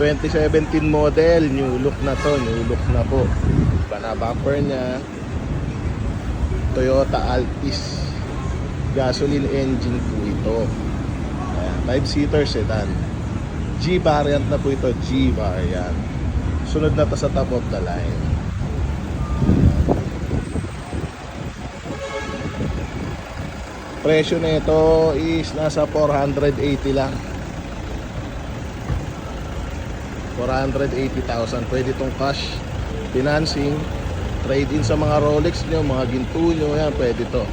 2017 model, new look na to, new look na po. Iba na bumper niya. Toyota Altis. Gasoline engine po ito. Ayan, 5-seater sedan. G variant na po ito, G variant. Sunod na to sa top of the line. Presyo na ito is nasa 480 lang. 480,000. Pwede itong cash, financing, trade-in sa mga Rolex nyo, mga ginto nyo, yan, pwede to.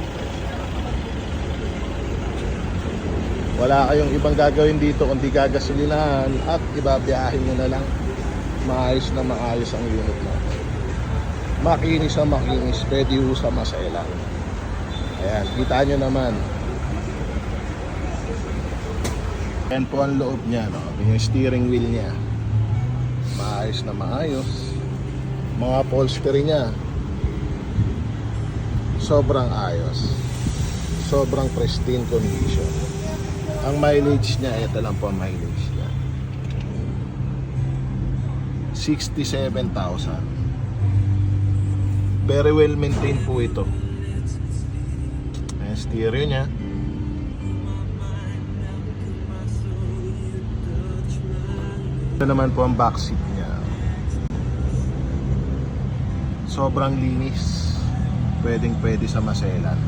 Wala kayong ibang gagawin dito kundi gagasolinahan at ibabiyahin nyo na lang. Maayos na maayos ang unit na. Makinis na makinis, pwede yung sa masela. Ayan, kita nyo naman. Ayan po ang loob niya, no? Yung steering wheel niya. Maayos na maayos. Mga upholstery niya sobrang ayos, sobrang pristine condition. Ang mileage niya, ito lang po ang mileage niya, 67,000. Very well maintained po ito. Ayan, stereo niya. Ito naman po ang back seat niya. Sobrang linis. Pwedeng pwede sa maselan.